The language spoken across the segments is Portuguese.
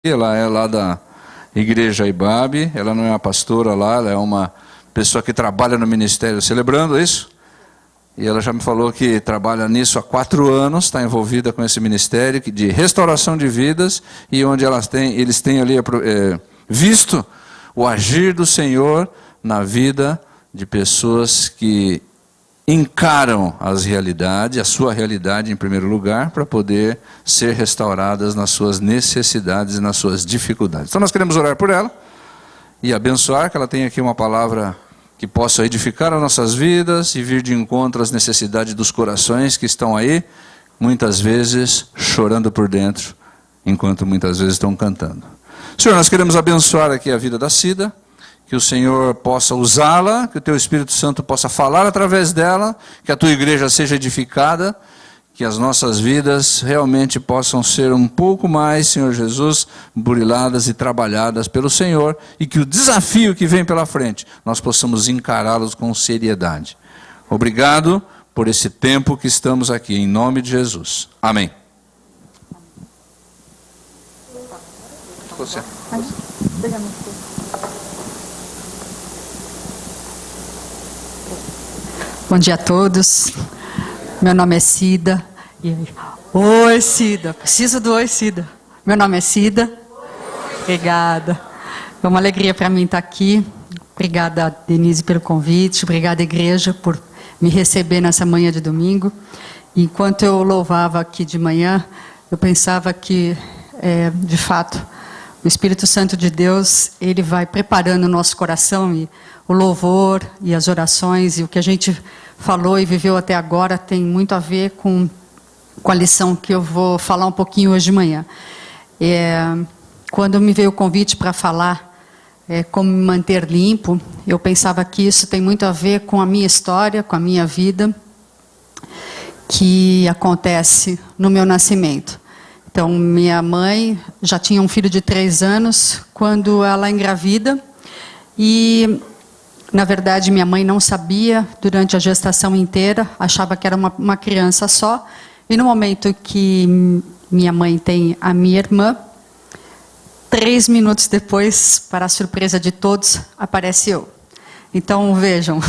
Ela é lá da Igreja Ibabe, ela não é uma pastora lá, ela é uma pessoa que trabalha no ministério celebrando, é isso? E ela já me falou que trabalha nisso há 4 anos, está envolvida com esse ministério de restauração de vidas, e onde eles têm ali visto o agir do Senhor na vida de pessoas que encaram as realidades, a sua realidade em primeiro lugar, para poder ser restauradas nas suas necessidades e nas suas dificuldades. Então nós queremos orar por ela e abençoar, que ela tenha aqui uma palavra que possa edificar as nossas vidas e vir de encontro às necessidades dos corações que estão aí, muitas vezes chorando por dentro, enquanto muitas vezes estão cantando. Senhor, nós queremos abençoar aqui a vida da Cida, que o Senhor possa usá-la, que o Teu Espírito Santo possa falar através dela, que a Tua igreja seja edificada, que as nossas vidas realmente possam ser um pouco mais, Senhor Jesus, buriladas e trabalhadas pelo Senhor, e que o desafio que vem pela frente, nós possamos encará-los com seriedade. Obrigado por esse tempo que estamos aqui, em nome de Jesus. Amém. Você. Bom dia a todos, meu nome é Cida. Oi, Cida, preciso do oi, Cida. Meu nome é Cida. Obrigada. É uma alegria para mim estar aqui. Obrigada, Denise, pelo convite. Obrigada, igreja, por me receber nessa manhã de domingo. Enquanto eu louvava aqui de manhã, eu pensava que, de fato, o Espírito Santo de Deus, ele vai preparando o nosso coração, e o louvor e as orações e o que a gente falou e viveu até agora tem muito a ver com a lição que eu vou falar um pouquinho hoje de manhã. Quando me veio o convite para falar como me manter limpo, eu pensava que isso tem muito a ver com a minha história, com a minha vida, que acontece no meu nascimento. Então, minha mãe já tinha um filho de 3 anos quando ela engravida, e, na verdade, minha mãe não sabia durante a gestação inteira, achava que era uma criança só, e no momento que minha mãe tem a minha irmã, 3 minutos depois, para a surpresa de todos, aparece eu. Então, vejam,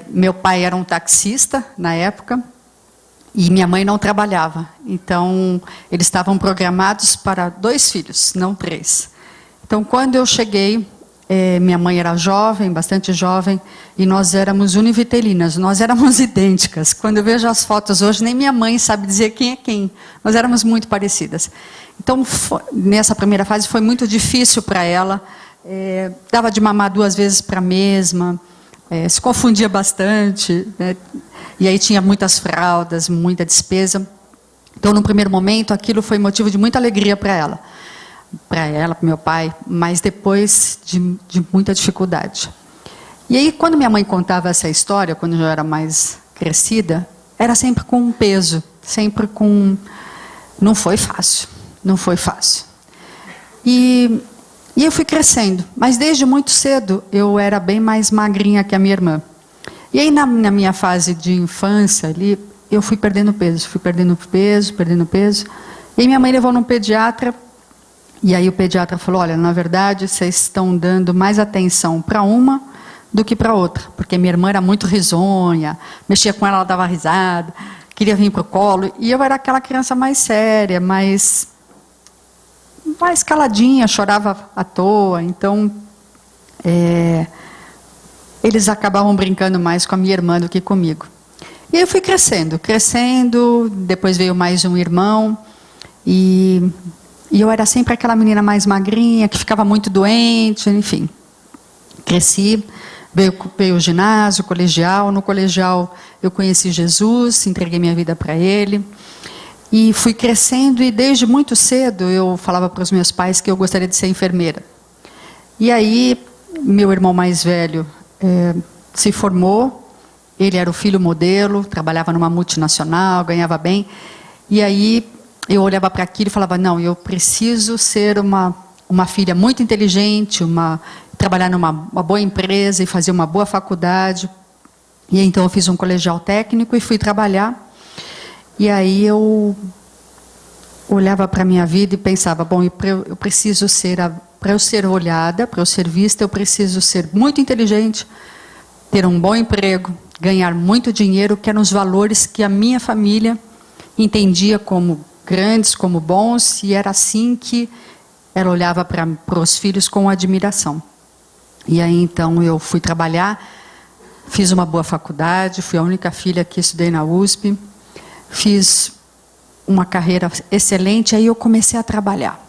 meu pai era um taxista na época, e minha mãe não trabalhava, então eles estavam programados para 2 filhos, não 3. Então, quando eu cheguei, minha mãe era jovem, bastante jovem, e nós éramos univitelinas, nós éramos idênticas. Quando eu vejo as fotos hoje, nem minha mãe sabe dizer quem é quem. Nós éramos muito parecidas. Então, nessa primeira fase foi muito difícil para ela, dava de mamar 2 vezes para a mesma, se confundia bastante, né? E aí tinha muitas fraldas, muita despesa. Então, no primeiro momento, aquilo foi motivo de muita alegria para ela, para meu pai, mas depois de muita dificuldade. E aí, quando minha mãe contava essa história, quando eu era mais crescida, era sempre com um peso, sempre com... Não foi fácil, não foi fácil. E eu fui crescendo, mas desde muito cedo eu era bem mais magrinha que a minha irmã. E aí, na minha fase de infância, ali, eu fui perdendo peso. E aí minha mãe levou num pediatra, e aí o pediatra falou, olha, na verdade, vocês estão dando mais atenção para uma do que para outra. Porque minha irmã era muito risonha, mexia com ela, ela dava risada, queria vir para o colo. E eu era aquela criança mais séria, mais caladinha, chorava à toa. Então, eles acabavam brincando mais com a minha irmã do que comigo. E eu fui crescendo, depois veio mais um irmão, e eu era sempre aquela menina mais magrinha, que ficava muito doente, enfim. Cresci, veio o ginásio, o colegial. No colegial eu conheci Jesus, entreguei minha vida para Ele, e fui crescendo, e desde muito cedo eu falava para os meus pais que eu gostaria de ser enfermeira. E aí, meu irmão mais velho se formou, ele era o filho modelo, trabalhava numa multinacional, ganhava bem, e aí eu olhava para aquilo e falava, não, eu preciso ser uma filha muito inteligente, trabalhar numa boa empresa e fazer uma boa faculdade. E então eu fiz um colegial técnico e fui trabalhar, e aí o olhava para a minha vida e pensava, bom, eu preciso ser, para eu ser olhada, para eu ser vista, eu preciso ser muito inteligente, ter um bom emprego, ganhar muito dinheiro, que eram os valores que a minha família entendia como grandes, como bons, e era assim que ela olhava para os filhos com admiração. E aí então eu fui trabalhar, fiz uma boa faculdade, fui a única filha que estudei na USP, fiz uma carreira excelente, aí eu comecei a trabalhar,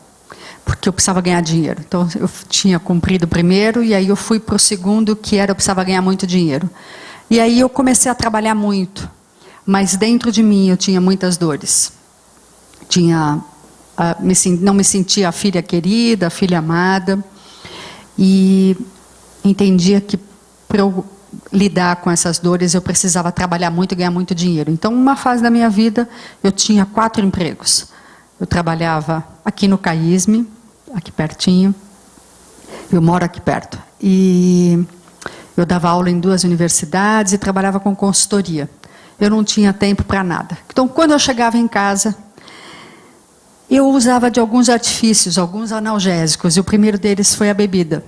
porque eu precisava ganhar dinheiro. Então eu tinha cumprido o primeiro, e aí eu fui para o segundo, que era eu precisava ganhar muito dinheiro. E aí eu comecei a trabalhar muito, mas dentro de mim eu tinha muitas dores. Não me sentia a filha querida, a filha amada, e entendia que para eu lidar com essas dores eu precisava trabalhar muito e ganhar muito dinheiro. Então, numa fase da minha vida, eu tinha 4 empregos. Eu trabalhava aqui no CAISM, aqui pertinho, eu moro aqui perto, e eu dava aula em 2 universidades e trabalhava com consultoria. Eu não tinha tempo para nada. Então, quando eu chegava em casa, eu usava de alguns artifícios, alguns analgésicos, e o primeiro deles foi a bebida.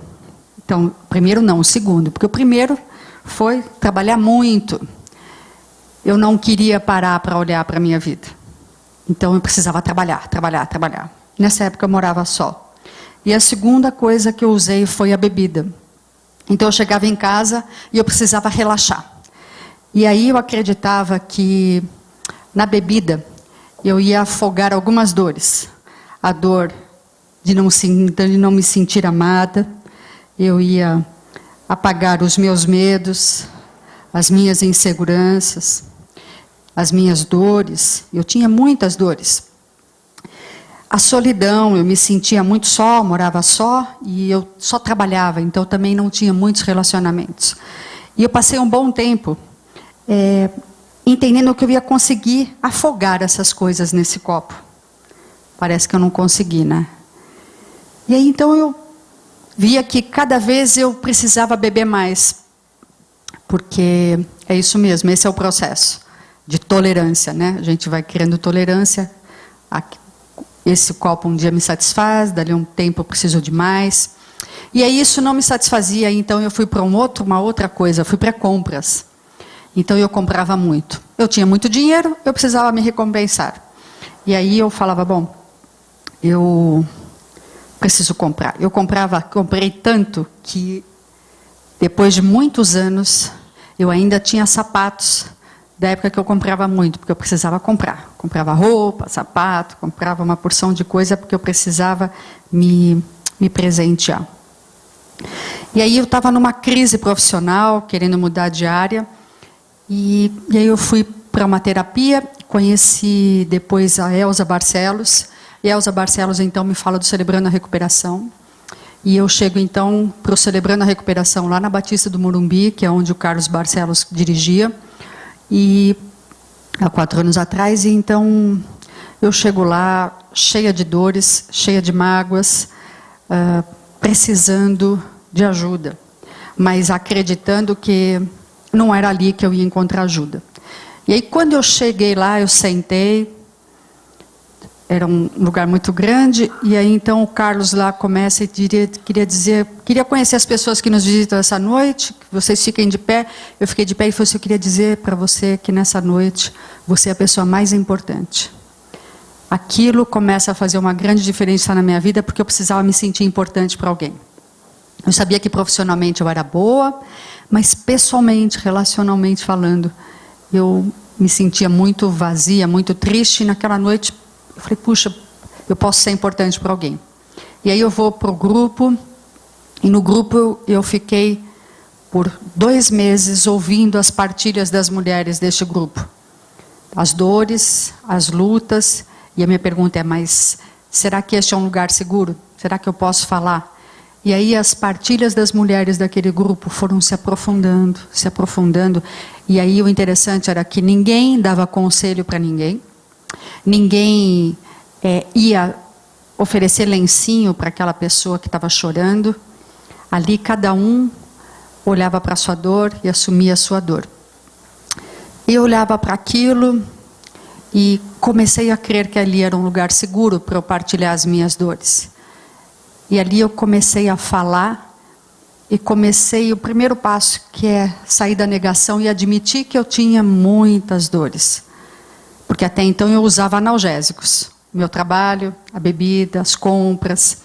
Então, primeiro não, o segundo, porque o primeiro foi trabalhar muito. Eu não queria parar para olhar para a minha vida. Então, eu precisava trabalhar. Nessa época, eu morava só. E a segunda coisa que eu usei foi a bebida. Então, eu chegava em casa e eu precisava relaxar. E aí, eu acreditava que, na bebida, eu ia afogar algumas dores. A dor de não me sentir amada. Eu ia apagar os meus medos, as minhas inseguranças, as minhas dores. Eu tinha muitas dores. A solidão, eu me sentia muito só, morava só, e eu só trabalhava, então também não tinha muitos relacionamentos. E eu passei um bom tempo entendendo que eu ia conseguir afogar essas coisas nesse copo. Parece que eu não consegui, né? E aí então eu via que cada vez eu precisava beber mais, porque é isso mesmo, esse é o processo de tolerância, né? A gente vai criando tolerância. Esse copo um dia me satisfaz, dali um tempo eu preciso de mais. E aí isso não me satisfazia, então eu fui para uma outra coisa, fui para compras. Então eu comprava muito. Eu tinha muito dinheiro, eu precisava me recompensar. E aí eu falava, bom, eu preciso comprar. Eu comprei tanto que depois de muitos anos eu ainda tinha sapatos da época que eu comprava muito, porque eu precisava comprar. Comprava roupa, sapato, comprava uma porção de coisa porque eu precisava me presentear. E aí eu estava numa crise profissional, querendo mudar de área, e aí eu fui para uma terapia, conheci depois a Elza Barcelos. E Elza Barcelos, então, me fala do Celebrando a Recuperação. E eu chego, então, para o Celebrando a Recuperação, lá na Batista do Morumbi, que é onde o Carlos Barcelos dirigia, e há 4 anos atrás. E então, eu chego lá, cheia de dores, cheia de mágoas, precisando de ajuda, mas acreditando que não era ali que eu ia encontrar ajuda. E aí, quando eu cheguei lá, eu sentei. Era um lugar muito grande, e aí então o Carlos lá começa e queria conhecer as pessoas que nos visitam essa noite, que vocês fiquem de pé. Eu fiquei de pé e falei assim, eu queria dizer para você que nessa noite você é a pessoa mais importante. Aquilo começa a fazer uma grande diferença na minha vida, porque eu precisava me sentir importante para alguém. Eu sabia que profissionalmente eu era boa, mas pessoalmente, relacionalmente falando, eu me sentia muito vazia, muito triste, e naquela noite eu falei, puxa, eu posso ser importante para alguém. E aí eu vou para o grupo, e no grupo eu fiquei por 2 meses ouvindo as partilhas das mulheres deste grupo. As dores, as lutas, e a minha pergunta é, mas será que este é um lugar seguro? Será que eu posso falar? E aí as partilhas das mulheres daquele grupo foram se aprofundando, e aí o interessante era que ninguém dava conselho para ninguém, ninguém ia oferecer lencinho para aquela pessoa que estava chorando. Ali cada um olhava para a sua dor e assumia a sua dor. Eu olhava para aquilo E comecei a crer que ali era um lugar seguro para eu partilhar as minhas dores. E ali eu comecei a falar e comecei o primeiro passo, que é sair da negação e admitir que eu tinha muitas dores. Porque até então eu usava analgésicos. Meu trabalho, a bebida, as compras.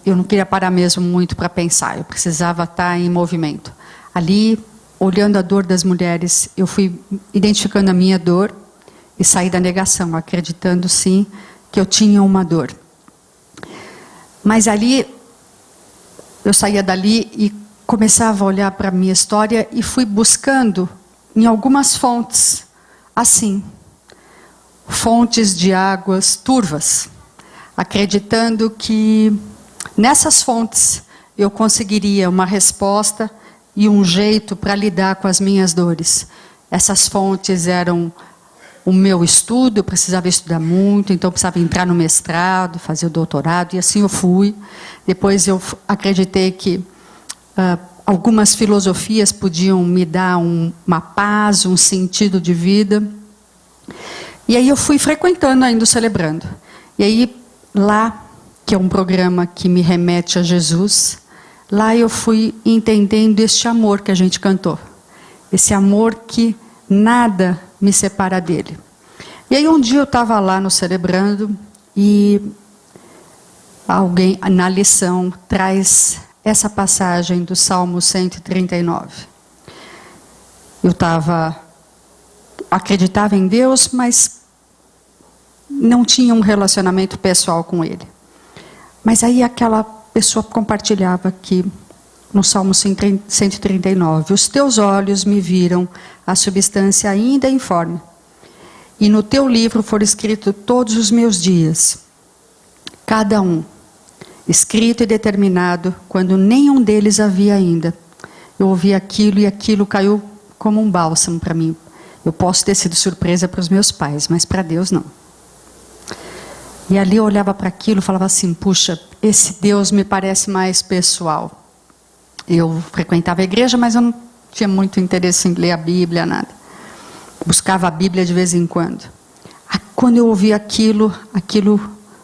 Eu não queria parar mesmo muito para pensar. Eu precisava estar em movimento. Ali, olhando a dor das mulheres, eu fui identificando a minha dor e saí da negação, acreditando sim que eu tinha uma dor. Mas ali, eu saía dali e começava a olhar para a minha história e fui buscando em algumas fontes, assim, fontes de águas turvas, acreditando que nessas fontes eu conseguiria uma resposta e um jeito para lidar com as minhas dores. Essas fontes eram o meu estudo, eu precisava estudar muito, então eu precisava entrar no mestrado, fazer o doutorado, e assim eu fui. Depois eu acreditei que algumas filosofias podiam me dar uma paz, um sentido de vida. E aí eu fui frequentando ainda o Celebrando. E aí, lá, que é um programa que me remete a Jesus, lá eu fui entendendo este amor que a gente cantou. Esse amor que nada me separa dele. E aí um dia eu estava lá no Celebrando e alguém na lição traz essa passagem do Salmo 139. Eu acreditava em Deus, mas não tinha um relacionamento pessoal com Ele. Mas aí aquela pessoa compartilhava que no Salmo 139, os teus olhos me viram a substância ainda informe, e no teu livro foram escritos todos os meus dias, cada um, escrito e determinado, quando nenhum deles havia ainda. Eu ouvi aquilo e aquilo caiu como um bálsamo para mim. Eu posso ter sido surpresa para os meus pais, mas para Deus não. E ali eu olhava para aquilo e falava assim, puxa, esse Deus me parece mais pessoal. Eu frequentava a igreja, mas eu não tinha muito interesse em ler a Bíblia, nada. Buscava a Bíblia de vez em quando. Quando eu ouvi aquilo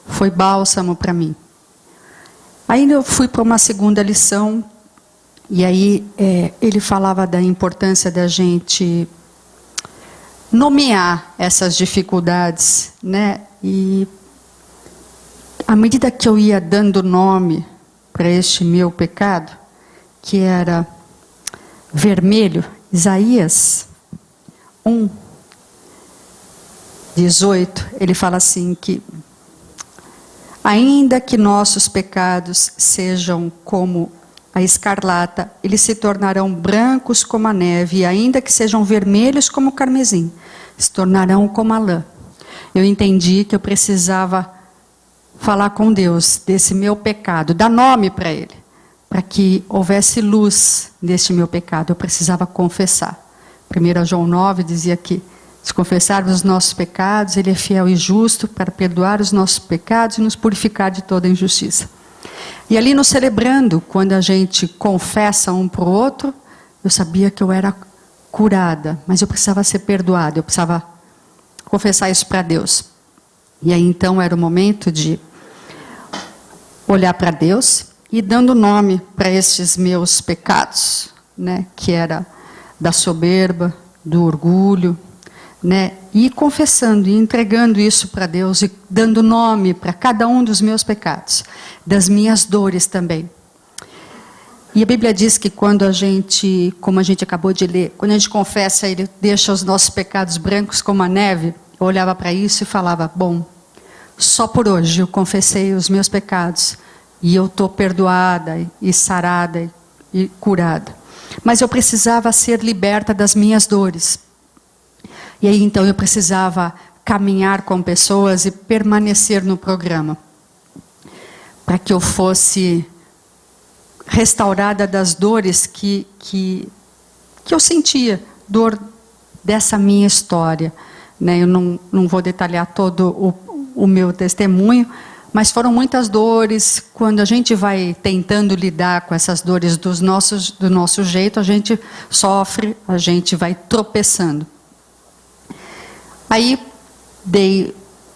foi bálsamo para mim. Aí eu fui para uma segunda lição, e aí ele falava da importância da gente nomear essas dificuldades, né? E à medida que eu ia dando nome para este meu pecado, que era vermelho, Isaías 1:18, ele fala assim que ainda que nossos pecados sejam como a escarlata, eles se tornarão brancos como a neve, e ainda que sejam vermelhos como o carmesim, se tornarão como a lã. Eu entendi que eu precisava falar com Deus desse meu pecado, dar nome para ele, para que houvesse luz neste meu pecado. Eu precisava confessar. 1 João 9 dizia que se confessarmos os nossos pecados, Ele é fiel e justo para perdoar os nossos pecados e nos purificar de toda injustiça. E ali no Celebrando, quando a gente confessa um para o outro, eu sabia que eu era curada, mas eu precisava ser perdoada, eu precisava confessar isso para Deus. E aí então era o momento de olhar para Deus e dando nome para estes meus pecados, né, que era da soberba, do orgulho, né, e confessando e entregando isso para Deus e dando nome para cada um dos meus pecados, das minhas dores também. E a Bíblia diz que quando a gente, como a gente acabou de ler, quando a gente confessa, Ele deixa os nossos pecados brancos como a neve. Eu olhava para isso e falava, bom, só por hoje eu confessei os meus pecados e eu estou perdoada e sarada e curada. Mas eu precisava ser liberta das minhas dores. E aí então eu precisava caminhar com pessoas e permanecer no programa, para que eu fosse restaurada das dores que eu sentia, dor dessa minha história, né? Eu não vou detalhar todo o meu testemunho, mas foram muitas dores. Quando a gente vai tentando lidar com essas dores do nosso jeito, a gente sofre, a gente vai tropeçando. Aí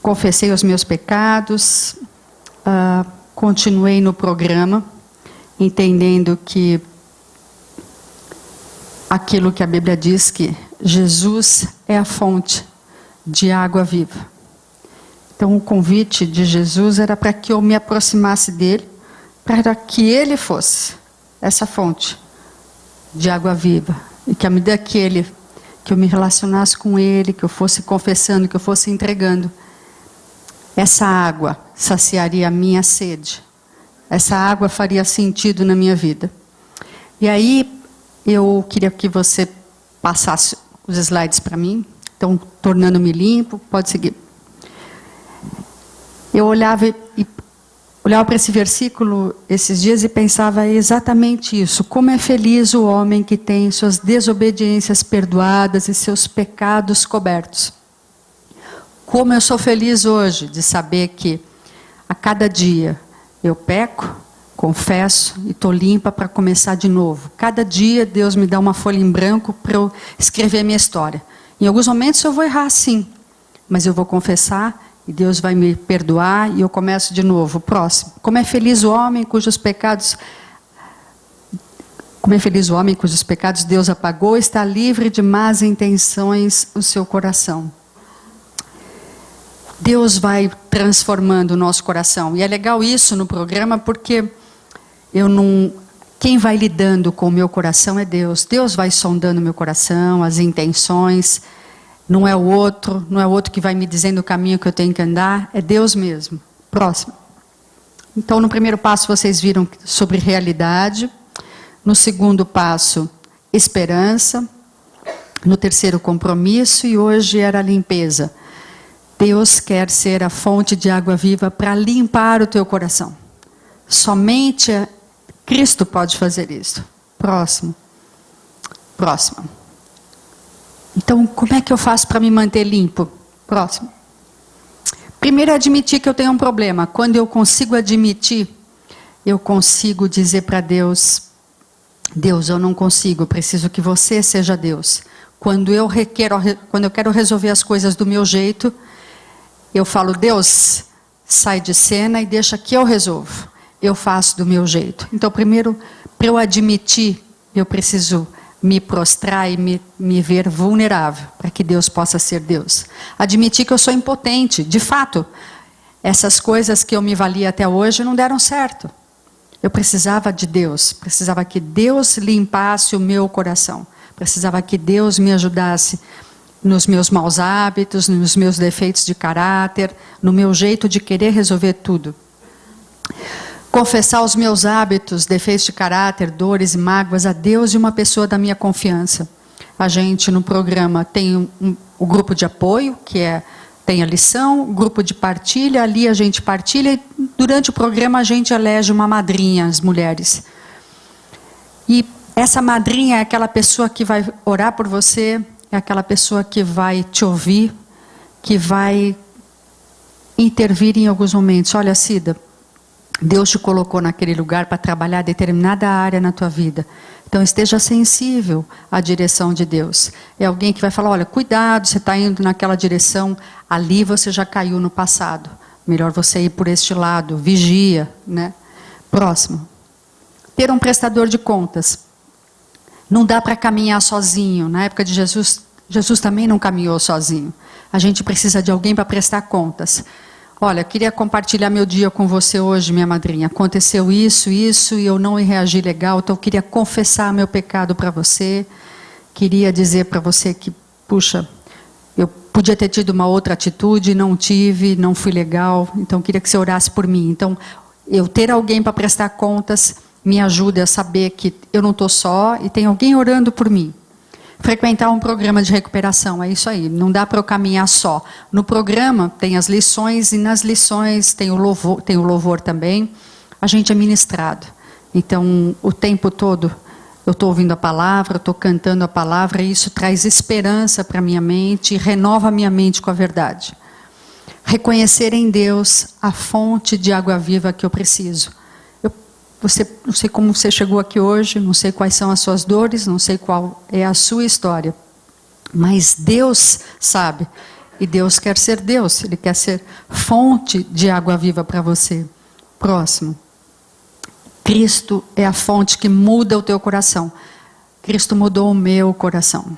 confessei os meus pecados, continuei no programa, entendendo que aquilo que a Bíblia diz, que Jesus é a fonte de água viva. Então o convite de Jesus era para que eu me aproximasse dele, para que ele fosse essa fonte de água viva. E que à medida que eu me relacionasse com ele, que eu fosse confessando, que eu fosse entregando, essa água saciaria a minha sede. Essa água faria sentido na minha vida. E aí, eu queria que você passasse os slides para mim. Então, tornando-me limpo, pode seguir. Eu olhava para esse versículo esses dias e pensava exatamente isso. Como é feliz o homem que tem suas desobediências perdoadas e seus pecados cobertos. Como eu sou feliz hoje de saber que a cada dia eu peco, confesso e estou limpa para começar de novo. Cada dia Deus me dá uma folha em branco para eu escrever a minha história. Em alguns momentos eu vou errar sim, mas eu vou confessar e Deus vai me perdoar e eu começo de novo. Próximo. Como é feliz o homem cujos pecados Deus apagou, está livre de más intenções o seu coração. Deus vai transformando o nosso coração. E é legal isso no programa porque quem vai lidando com o meu coração é Deus. Deus vai sondando o meu coração, as intenções. Não é o outro que vai me dizendo o caminho que eu tenho que andar, é Deus mesmo. Próximo. Então, no primeiro passo, vocês viram sobre realidade. No segundo passo, esperança. No terceiro, compromisso. E hoje era limpeza. Deus quer ser a fonte de água viva para limpar o teu coração. Somente Cristo pode fazer isso. Próximo. Então, como é que eu faço para me manter limpo? Próximo. Primeiro, admitir que eu tenho um problema. Quando eu consigo admitir, eu consigo dizer para Deus, Deus, eu não consigo, eu preciso que você seja Deus. Quando eu quero resolver as coisas do meu jeito, eu falo, Deus, sai de cena e deixa que eu resolvo. Eu faço do meu jeito. Então, primeiro, para eu admitir, eu preciso me prostrar e me ver vulnerável, para que Deus possa ser Deus. Admitir que eu sou impotente. De fato, essas coisas que eu me valia até hoje não deram certo. Eu precisava de Deus. Precisava que Deus limpasse o meu coração. Precisava que Deus me ajudasse nos meus maus hábitos, nos meus defeitos de caráter, no meu jeito de querer resolver tudo. Confessar os meus hábitos, defeitos de caráter, dores e mágoas a Deus e uma pessoa da minha confiança. A gente no programa tem o grupo de apoio, tem a lição, o grupo de partilha, ali a gente partilha e durante o programa a gente elege uma madrinha, as mulheres. E essa madrinha é aquela pessoa que vai orar por você, é aquela pessoa que vai te ouvir, que vai intervir em alguns momentos. Olha, Cida, Deus te colocou naquele lugar para trabalhar determinada área na tua vida. Então esteja sensível à direção de Deus. É alguém que vai falar, olha, cuidado, você está indo naquela direção, ali você já caiu no passado. Melhor você ir por este lado, vigia, né? Próximo. Ter um prestador de contas. Não dá para caminhar sozinho. Na época de Jesus também não caminhou sozinho. A gente precisa de alguém para prestar contas. Olha, queria compartilhar meu dia com você hoje, minha madrinha. Aconteceu isso, e eu não reagi legal, então eu queria confessar meu pecado para você. Queria dizer para você que, puxa, eu podia ter tido uma outra atitude, não tive, não fui legal, então eu queria que você orasse por mim. Então, eu ter alguém para prestar contas me ajuda a saber que eu não estou só e tem alguém orando por mim. Frequentar um programa de recuperação, é isso aí, não dá para eu caminhar só. No programa tem as lições e nas lições tem o louvor também, a gente é ministrado. Então, o tempo todo eu estou ouvindo a palavra, eu estou cantando a palavra e isso traz esperança para a minha mente e renova a minha mente com a verdade. Reconhecer em Deus a fonte de água viva que eu preciso. Não sei como você chegou aqui hoje, não sei quais são as suas dores, não sei qual é a sua história. Mas Deus sabe. E Deus quer ser Deus, Ele quer ser fonte de água viva para você. Próximo. Cristo é a fonte que muda o teu coração. Cristo mudou o meu coração.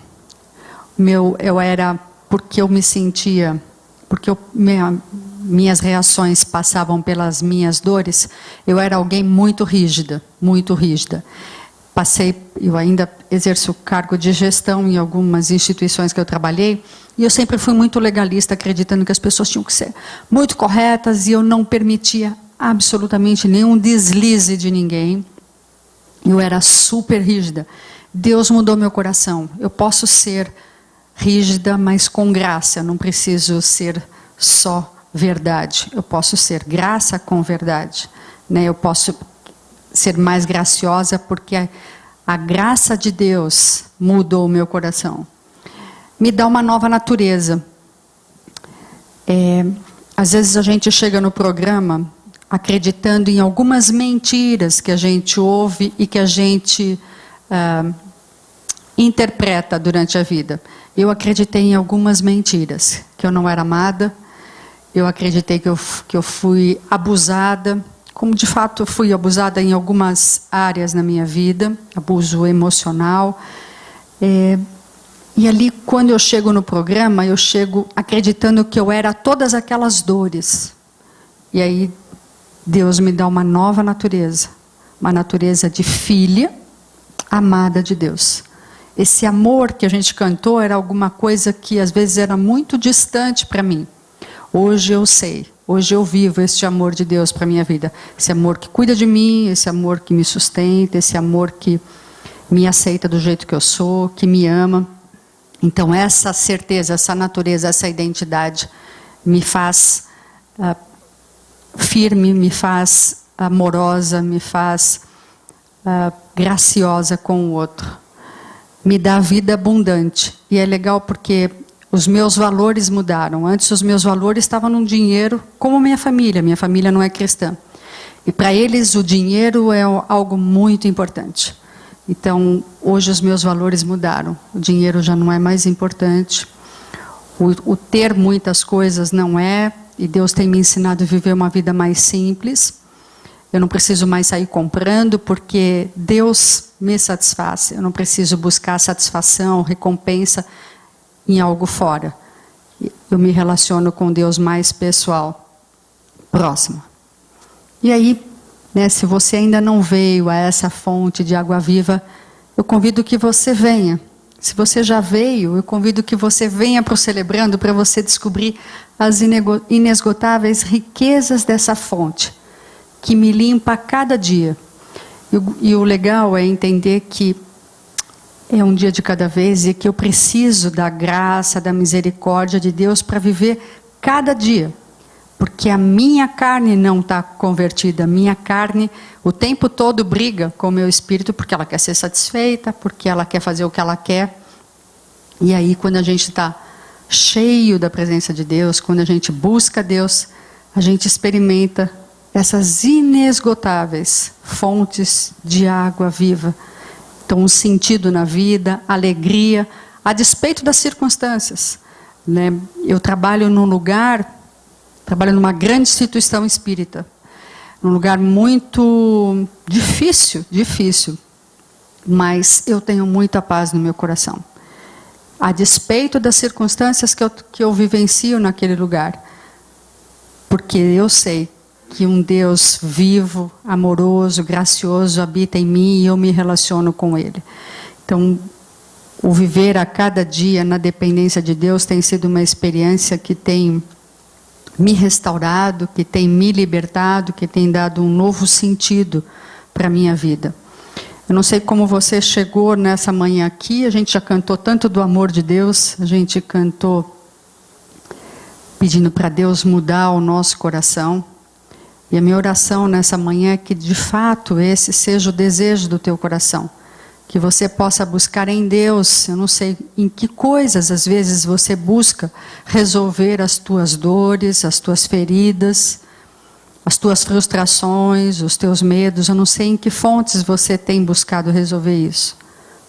Eu era, porque eu me sentia, porque minhas reações passavam pelas minhas dores, eu era alguém muito rígida, muito rígida. Eu ainda exerço cargo de gestão em algumas instituições que eu trabalhei, e eu sempre fui muito legalista, acreditando que as pessoas tinham que ser muito corretas, e eu não permitia absolutamente nenhum deslize de ninguém. Eu era super rígida. Deus mudou meu coração. Eu posso ser rígida, mas com graça. Eu não preciso ser só verdade. Eu posso ser graça com verdade. Eu posso ser mais graciosa porque a graça de Deus mudou o meu coração. Me dá uma nova natureza. Às vezes a gente chega no programa acreditando em algumas mentiras que a gente ouve e que a gente interpreta durante a vida. Eu acreditei em algumas mentiras, que eu não era amada, eu acreditei que eu fui abusada, como de fato eu fui abusada em algumas áreas na minha vida, abuso emocional. E ali, quando eu chego no programa, eu chego acreditando que eu era todas aquelas dores. E aí, Deus me dá uma nova natureza. Uma natureza de filha amada de Deus. Esse amor que a gente cantou era alguma coisa que às vezes era muito distante para mim. Hoje eu sei. Hoje eu vivo esse amor de Deus para a minha vida. Esse amor que cuida de mim, esse amor que me sustenta, esse amor que me aceita do jeito que eu sou, que me ama. Então essa certeza, essa natureza, essa identidade me faz firme, me faz amorosa, me faz graciosa com o outro. Me dá vida abundante. E é legal porque os meus valores mudaram. Antes os meus valores estavam no dinheiro, como minha família. Minha família não é cristã. E para eles o dinheiro é algo muito importante. Então, hoje os meus valores mudaram. O dinheiro já não é mais importante. O ter muitas coisas não é. E Deus tem me ensinado a viver uma vida mais simples. Eu não preciso mais sair comprando, porque Deus me satisfaz. Eu não preciso buscar satisfação, recompensa em algo fora. Eu me relaciono com Deus mais pessoal. Próximo. E aí, se você ainda não veio a essa fonte de água viva, eu convido que você venha. Se você já veio, eu convido que você venha para o Celebrando para você descobrir as inesgotáveis riquezas dessa fonte, que me limpa a cada dia. E o legal é entender que é um dia de cada vez e que eu preciso da graça, da misericórdia de Deus para viver cada dia. Porque a minha carne não está convertida. A minha carne o tempo todo briga com o meu espírito porque ela quer ser satisfeita, porque ela quer fazer o que ela quer. E aí, quando a gente está cheio da presença de Deus, quando a gente busca Deus, a gente experimenta essas inesgotáveis fontes de água viva. Então, um sentido na vida, alegria, a despeito das circunstâncias. Eu trabalho numa grande instituição espírita, num lugar muito difícil, mas eu tenho muita paz no meu coração. A despeito das circunstâncias que eu vivencio naquele lugar, porque eu sei que um Deus vivo, amoroso, gracioso habita em mim e eu me relaciono com Ele. Então, o viver a cada dia na dependência de Deus tem sido uma experiência que tem me restaurado, que tem me libertado, que tem dado um novo sentido para a minha vida. Eu não sei como você chegou nessa manhã aqui, a gente já cantou tanto do amor de Deus, a gente cantou pedindo para Deus mudar o nosso coração. E a minha oração nessa manhã é que de fato esse seja o desejo do teu coração. Que você possa buscar em Deus, eu não sei em que coisas às vezes você busca resolver as tuas dores, as tuas feridas, as tuas frustrações, os teus medos. Eu não sei em que fontes você tem buscado resolver isso.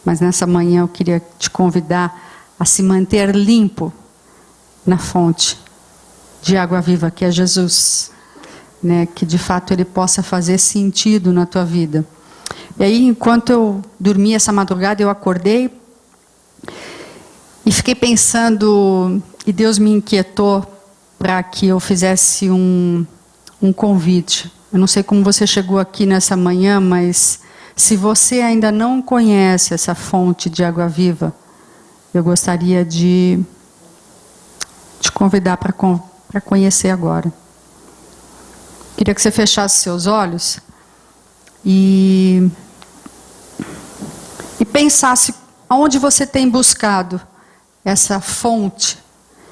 Mas nessa manhã eu queria te convidar a se manter limpo na fonte de água viva, que é Jesus, né? Que de fato Ele possa fazer sentido na tua vida. E aí, enquanto eu dormi essa madrugada, eu acordei e fiquei pensando, e Deus me inquietou para que eu fizesse um convite. Eu não sei como você chegou aqui nessa manhã, mas se você ainda não conhece essa fonte de água viva, eu gostaria de te convidar para conhecer agora. Queria que você fechasse seus olhos e pensasse aonde você tem buscado essa fonte.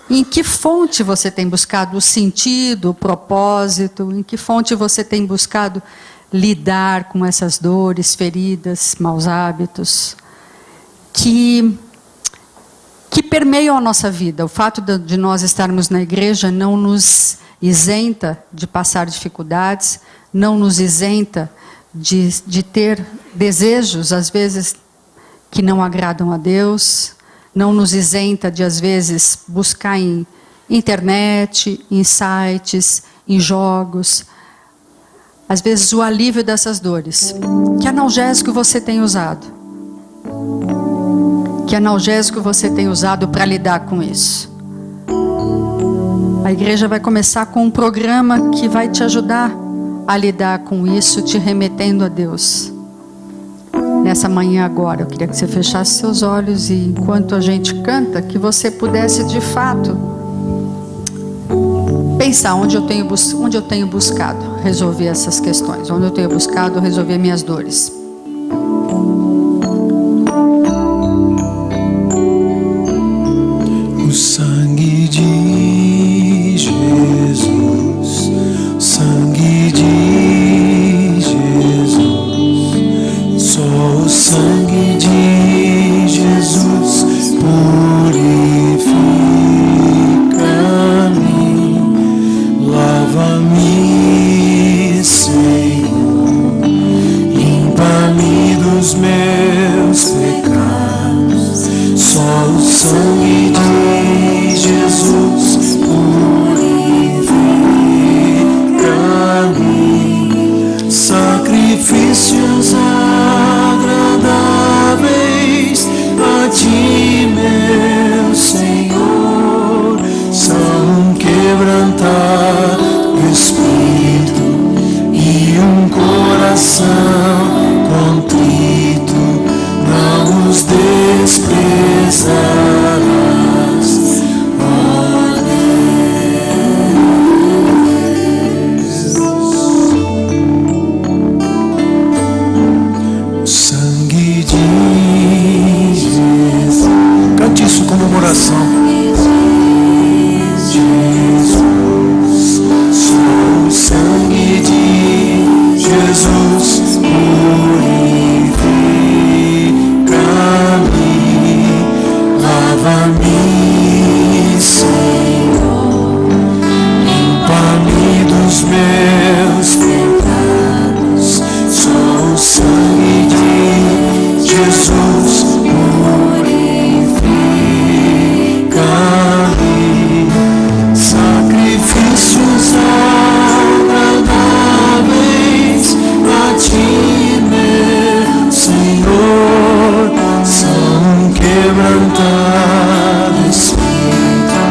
Em que fonte você tem buscado o sentido, o propósito? Em que fonte você tem buscado lidar com essas dores, feridas, maus hábitos que permeiam a nossa vida? O fato de nós estarmos na igreja não nos isenta de passar dificuldades, não nos isenta de ter desejos, às vezes, que não agradam a Deus, não nos isenta de, às vezes, buscar em internet, em sites, em jogos, às vezes, o alívio dessas dores. Que analgésico você tem usado? Que analgésico você tem usado para lidar com isso? A igreja vai começar com um programa que vai te ajudar a lidar com isso, te remetendo a Deus. Nessa manhã agora, eu queria que você fechasse seus olhos e, enquanto a gente canta, que você pudesse de fato pensar onde eu tenho buscado resolver essas questões, onde eu tenho buscado resolver minhas dores. O sangue de Jesus, sangue de Jesus, só o sangue de Jesus purifica-me, lava-me, Senhor, limpa-me dos meus pecados, só o sangue de Jesus purifica-me, sacrifícios agradáveis a ti, meu Senhor, são um quebrantado espírito e um coração contrito, não os desprezarás, ó Deus. O sangue de Jesus, cante isso como uma oração. Jesus, só o sangue de Jesus purifica-me, lava-me, Senhor, limpa-me dos meus pecados, só o sangue de Jesus purifica-me, sacrifícios agradáveis a ti, meu Senhor, são um quebrantado espírito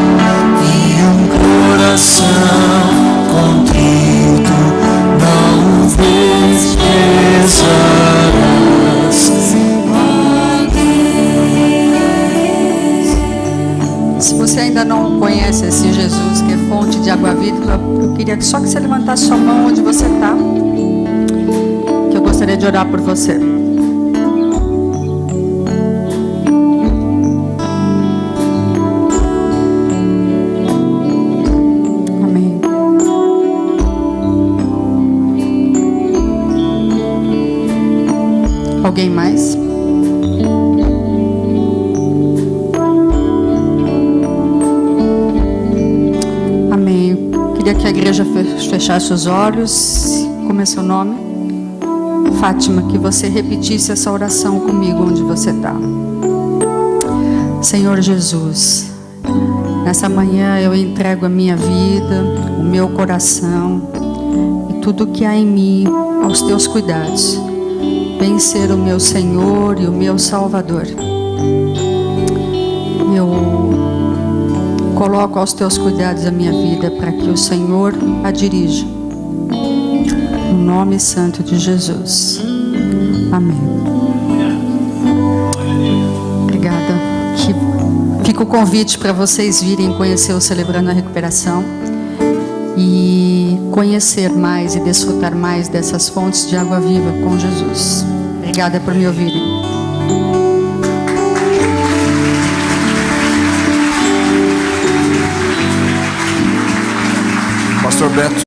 e um coração contrito, não desprezarás, ó Deus. Se você ainda não conhece esse Jesus que é fonte de água viva, eu queria só que você levantasse sua mão onde você está, que eu gostaria de orar por você. Amém. Alguém mais? Amém. Queria que a igreja fechasse os olhos. Como é seu nome? Fátima, que você repetisse essa oração comigo onde você está. Senhor Jesus, Nessa manhã eu entrego a minha vida, o meu coração e tudo que há em mim aos teus cuidados. Vem ser o meu Senhor e o meu Salvador. Eu coloco aos teus cuidados a minha vida para que o Senhor a dirija. No nome santo de Jesus. Amém. Obrigada. Fica o convite para vocês virem conhecer o Celebrando a Recuperação e conhecer mais e desfrutar mais dessas fontes de água viva com Jesus. Obrigada por me ouvirem. Pastor Beto.